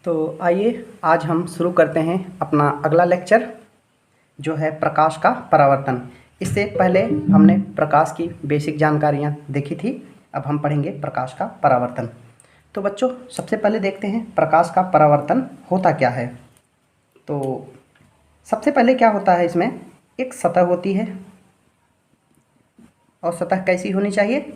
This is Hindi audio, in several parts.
तो आइए आज हम शुरू करते हैं अपना अगला लेक्चर जो है प्रकाश का परावर्तन। इससे पहले हमने प्रकाश की बेसिक जानकारियाँ देखी थी, अब हम पढ़ेंगे प्रकाश का परावर्तन। तो बच्चों सबसे पहले देखते हैं प्रकाश का परावर्तन होता क्या है। तो सबसे पहले क्या होता है, इसमें एक सतह होती है और सतह कैसी होनी चाहिए,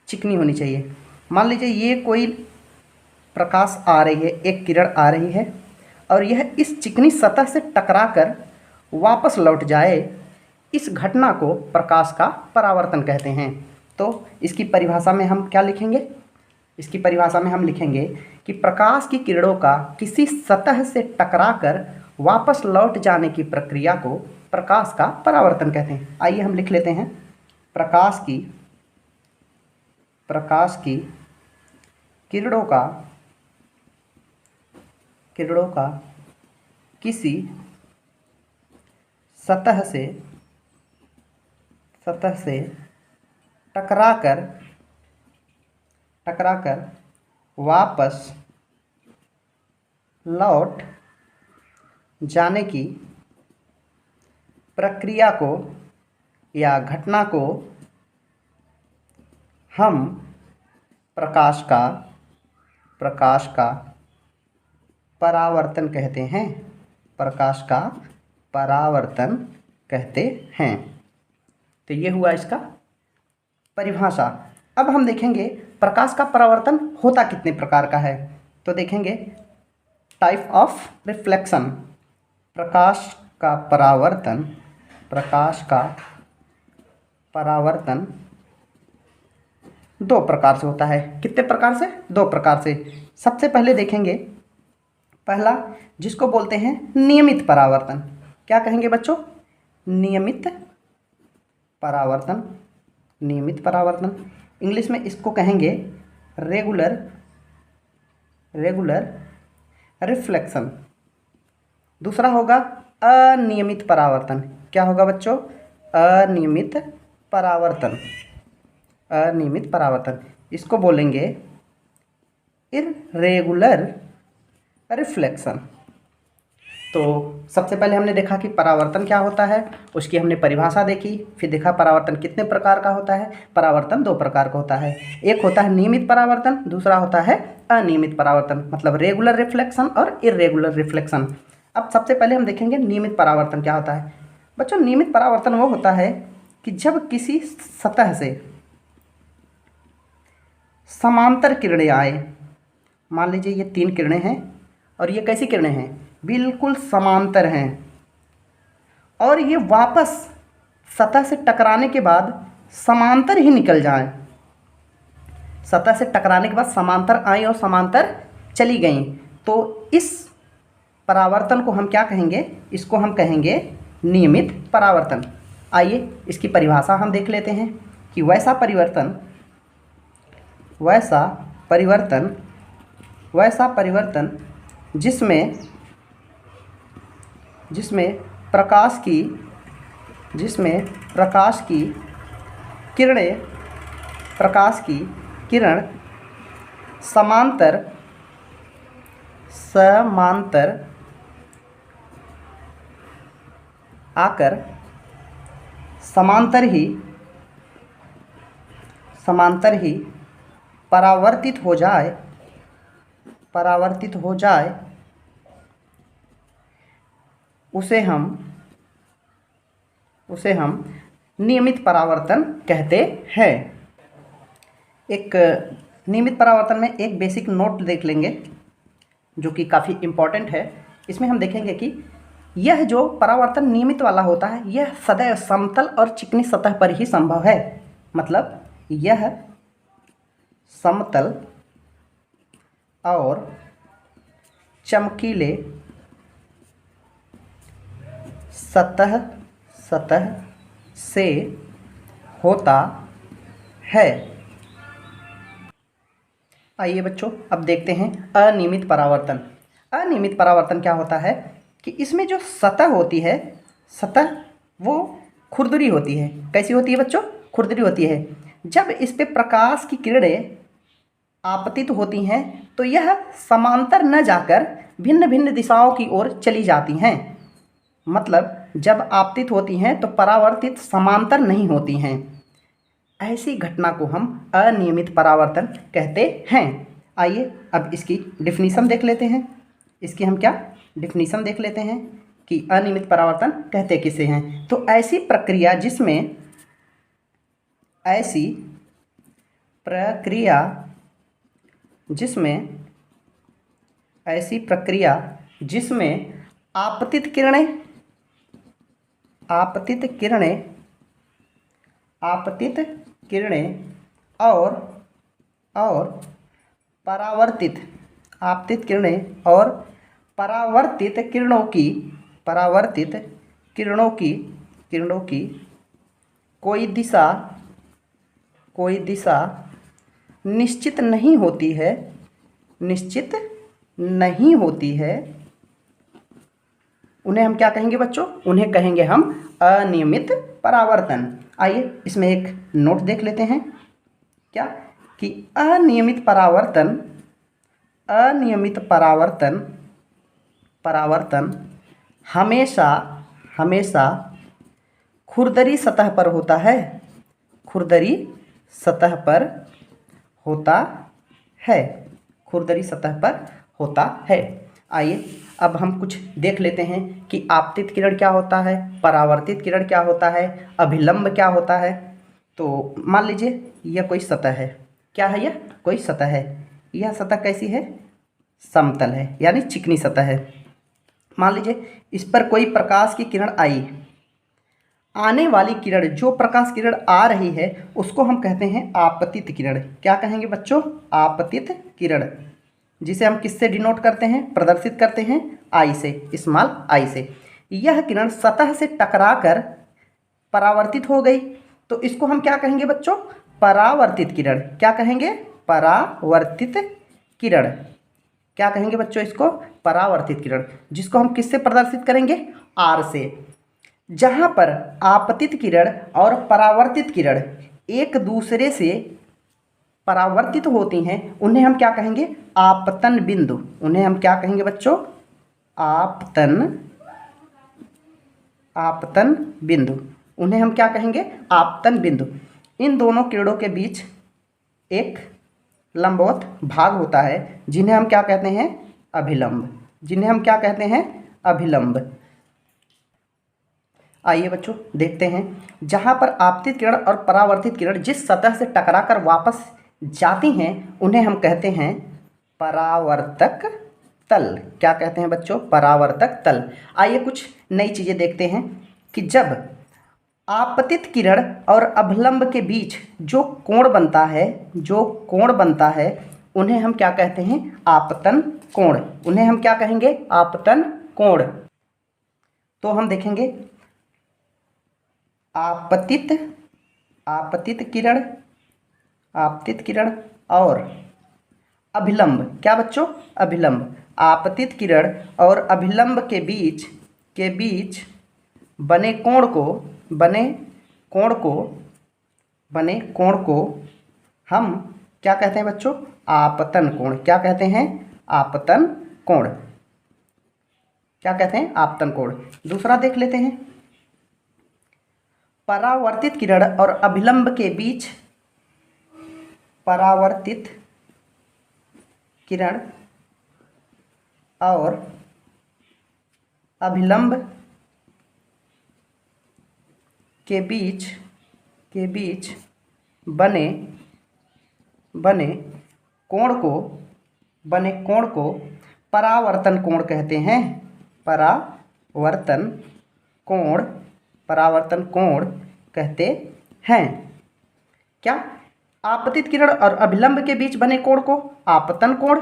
चिकनी होनी चाहिए। मान लीजिए ये कोई प्रकाश आ रही है, एक किरण आ रही है और यह इस चिकनी सतह से टकराकर वापस लौट जाए, इस घटना को प्रकाश का परावर्तन कहते हैं। तो इसकी परिभाषा में हम क्या लिखेंगे, इसकी परिभाषा में हम लिखेंगे कि प्रकाश की किरणों का किसी सतह से टकराकर वापस लौट जाने की प्रक्रिया को प्रकाश का परावर्तन कहते हैं। आइए हम लिख लेते हैं, प्रकाश की किरणों का किसी सतह से टकराकर वापस लौट जाने की प्रक्रिया को या घटना को हम प्रकाश का परावर्तन कहते हैं। प्रकाश का परावर्तन कहते हैं। तो ये हुआ इसका परिभाषा। अब हम देखेंगे प्रकाश का परावर्तन होता कितने प्रकार का है। तो देखेंगे टाइप ऑफ रिफ्लेक्शन। प्रकाश का परावर्तन दो प्रकार से होता है। कितने प्रकार से? दो प्रकार से। सबसे पहले देखेंगे पहला, जिसको बोलते हैं नियमित परावर्तन। क्या कहेंगे बच्चों? नियमित परावर्तन। इंग्लिश में इसको कहेंगे रेगुलर रिफ्लेक्शन। दूसरा होगा अनियमित परावर्तन। क्या होगा बच्चों? अनियमित परावर्तन। इसको बोलेंगे इर्रेगुलर रिफ्लेक्शन। तो सबसे पहले हमने देखा कि परावर्तन क्या होता है, उसकी हमने परिभाषा देखी, फिर देखा परावर्तन कितने प्रकार का होता है। परावर्तन दो प्रकार का होता है, एक होता है नियमित परावर्तन, दूसरा होता है अनियमित परावर्तन, मतलब रेगुलर रिफ्लेक्शन और इर्रेगुलर रिफ्लेक्शन। अब सबसे पहले हम देखेंगे नियमित परावर्तन क्या होता है। बच्चों नियमित परावर्तन वो होता है कि जब किसी सतह से समांतर किरणें आए। मान लीजिए ये तीन किरणें हैं और ये कैसी किरणें हैं? बिल्कुल समांतर हैं, और ये वापस सतह से टकराने के बाद समांतर ही निकल जाएं। सतह से टकराने के बाद समांतर आई और समांतर चली गईं, तो इस परावर्तन को हम क्या कहेंगे? इसको हम कहेंगे नियमित परावर्तन। आइए इसकी परिभाषा हम देख लेते हैं कि वैसा परिवर्तन जिसमें प्रकाश की किरण समांतर आकर समांतर ही परावर्तित हो जाए, उसे हम नियमित परावर्तन कहते हैं। एक नियमित परावर्तन में एक बेसिक नोट देख लेंगे जो कि काफ़ी इम्पॉर्टेंट है। इसमें हम देखेंगे कि यह जो परावर्तन नियमित वाला होता है, यह सदैव समतल और चिकनी सतह पर ही संभव है। मतलब यह समतल और चमकीले सतह से होता है। आइए बच्चों अब देखते हैं अनियमित परावर्तन। अनियमित परावर्तन क्या होता है कि इसमें जो सतह होती है, सतह वो खुरदरी होती है। कैसी होती है बच्चों? खुरदरी होती है। जब इस पे प्रकाश की किरणें आपतित होती हैं तो यह समांतर न जाकर भिन्न भिन्न दिशाओं की ओर चली जाती हैं। मतलब जब आपतित होती हैं तो परावर्तित समांतर नहीं होती हैं। ऐसी घटना को हम अनियमित परावर्तन कहते हैं। आइए अब इसकी डिफिनीशन देख लेते हैं। इसकी हम क्या डिफिनीशन देख लेते हैं कि अनियमित परावर्तन कहते किसे हैं। तो ऐसी प्रक्रिया जिसमें आपतित किरणें और परावर्तित किरणों की कोई दिशा निश्चित नहीं होती है, उन्हें हम क्या कहेंगे बच्चों? उन्हें कहेंगे हम अनियमित परावर्तन। आइए इसमें एक नोट देख लेते हैं क्या कि अनियमित परावर्तन हमेशा खुरदरी सतह पर होता है। आइए अब हम कुछ देख लेते हैं कि आपतित किरण क्या होता है, परावर्तित किरण क्या होता है, अभिलंब क्या होता है। तो मान लीजिए यह कोई सतह है। क्या है? यह कोई सतह है। यह सतह कैसी है? समतल है, यानी चिकनी सतह है। मान लीजिए इस पर कोई प्रकाश की किरण आई। आने वाली किरण, जो प्रकाश किरण आ रही है, उसको हम कहते हैं आपतित किरण। क्या कहेंगे बच्चों? आपतित किरण, जिसे हम किससे डिनोट करते हैं, प्रदर्शित करते हैं? आई से, स्मॉल आई से। यह किरण सतह से टकराकर परावर्तित हो गई, तो इसको हम क्या कहेंगे बच्चों? परावर्तित किरण। क्या कहेंगे? परावर्तित किरण। क्या कहेंगे बच्चों इसको? परावर्तित किरण, जिसको हम किससे प्रदर्शित करेंगे? आर से। जहाँ पर आपतित किरण और परावर्तित किरण एक दूसरे से परावर्तित होती हैं, उन्हें हम क्या कहेंगे? आपतन बिंदु। उन्हें हम क्या कहेंगे बच्चों? आपतन बिंदु। उन्हें हम क्या कहेंगे? आपतन बिंदु। इन दोनों किरणों के बीच एक लंबवत भाग होता है, जिन्हें हम क्या कहते हैं? अभिलंब। आइए बच्चों देखते हैं। जहाँ पर आपतित किरण और परावर्तित किरण जिस सतह से टकराकर वापस जाती हैं, उन्हें हम कहते हैं परावर्तक तल। क्या कहते हैं बच्चों? परावर्तक तल। आइए कुछ नई चीज़ें देखते हैं कि जब आपतित किरण और अभिलंब के बीच जो कोण बनता है, उन्हें हम क्या कहते हैं? आपतन कोण। उन्हें हम क्या कहेंगे? आपतन कोण। तो हम देखेंगे आपतित किरण और अभिलंब। क्या बच्चों? अभिलंब। आपतित किरण और अभिलंब के बीच बने कोण को हम क्या कहते हैं बच्चों? आपतन कोण। क्या कहते हैं? आपतन कोण। क्या कहते हैं? आपतन कोण। दूसरा देख लेते हैं। परावर्तित किरण और अभिलंब के बीच बने कोण को परावर्तन कोण कहते हैं। परावर्तन कोण कहते हैं। क्या? आपतित किरण और अभिलंब के बीच बने कोण को आपतन कोण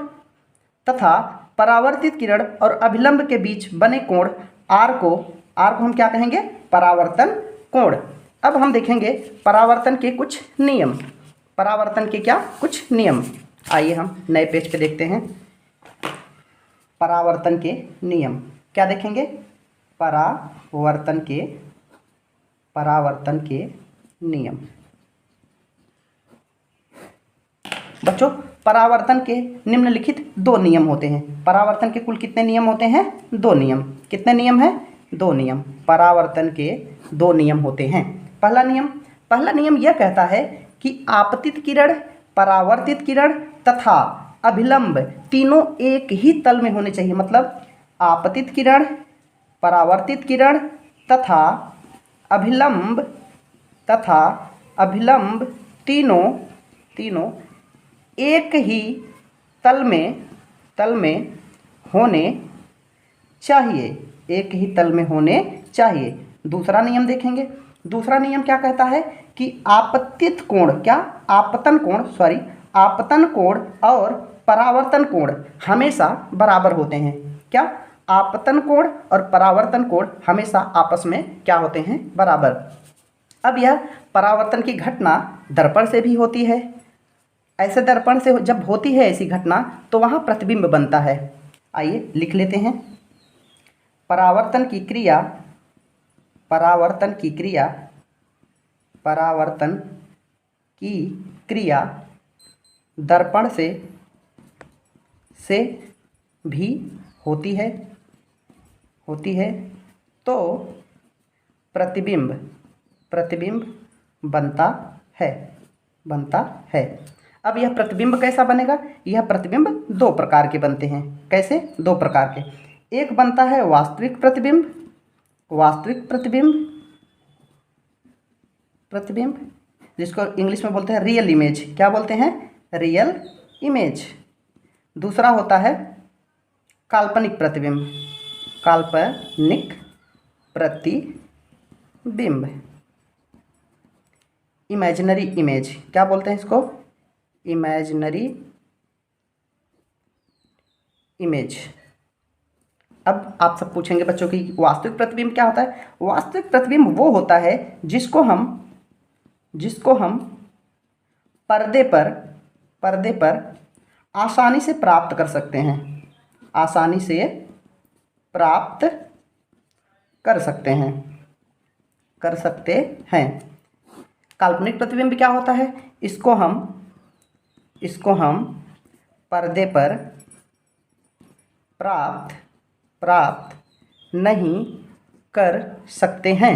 तथा परावर्तित किरण और अभिलंब के बीच बने कोण आर को हम क्या कहेंगे? परावर्तन कोण। अब हम देखेंगे परावर्तन के कुछ नियम। आइए हम नए पेज पे देखते हैं। परावर्तन के नियम क्या देखेंगे? परावर्तन के नियम। बच्चों परावर्तन के निम्नलिखित 2 नियम होते हैं। परावर्तन के कुल कितने नियम होते हैं? 2 नियम। कितने नियम हैं? 2 नियम। परावर्तन के 2 नियम होते हैं। पहला नियम यह कहता है कि आपतित किरण, परावर्तित किरण तथा अभिलंब तीनों एक ही तल में होने चाहिए। मतलब आपतित किरण, परावर्तित किरण तथा अभिलंब तीनों एक ही तल में होने चाहिए। एक ही तल में होने चाहिए। दूसरा नियम देखेंगे। दूसरा नियम क्या कहता है कि आपतित कोण आपतन कोण और परावर्तन कोण हमेशा बराबर होते हैं। क्या? आपतन कोण और परावर्तन कोण हमेशा आपस में क्या होते हैं? बराबर। अब यह परावर्तन की घटना दर्पण से भी होती है। ऐसे दर्पण से जब होती है ऐसी घटना तो वहाँ प्रतिबिंब बनता है। आइए लिख लेते हैं। परावर्तन की क्रिया दर्पण से भी होती है तो प्रतिबिंब बनता है। अब यह प्रतिबिंब कैसा बनेगा? यह प्रतिबिंब 2 प्रकार के बनते हैं। कैसे? 2 प्रकार के। एक बनता है वास्तविक प्रतिबिंब जिसको इंग्लिश में बोलते हैं रियल इमेज। क्या बोलते हैं? Real image. दूसरा होता है काल्पनिक प्रतिबिंब, इमेजिनरी इमेज। क्या बोलते हैं इसको? Imaginary image. अब आप सब पूछेंगे बच्चों की वास्तविक प्रतिबिंब क्या होता है? वास्तविक प्रतिबिंब वो होता है जिसको हम पर्दे पर आसानी से प्राप्त कर सकते हैं। कर सकते हैं। काल्पनिक प्रतिबिंब क्या होता है? इसको हम पर्दे पर प्राप्त नहीं कर सकते हैं।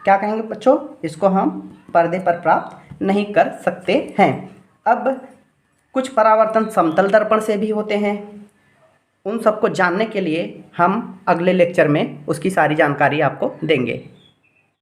क्या कहेंगे बच्चों? इसको हम पर्दे पर प्राप्त नहीं कर सकते हैं। अब कुछ परावर्तन समतल दर्पण से भी होते हैं। उन सबको जानने के लिए हम अगले लेक्चर में उसकी सारी जानकारी आपको देंगे।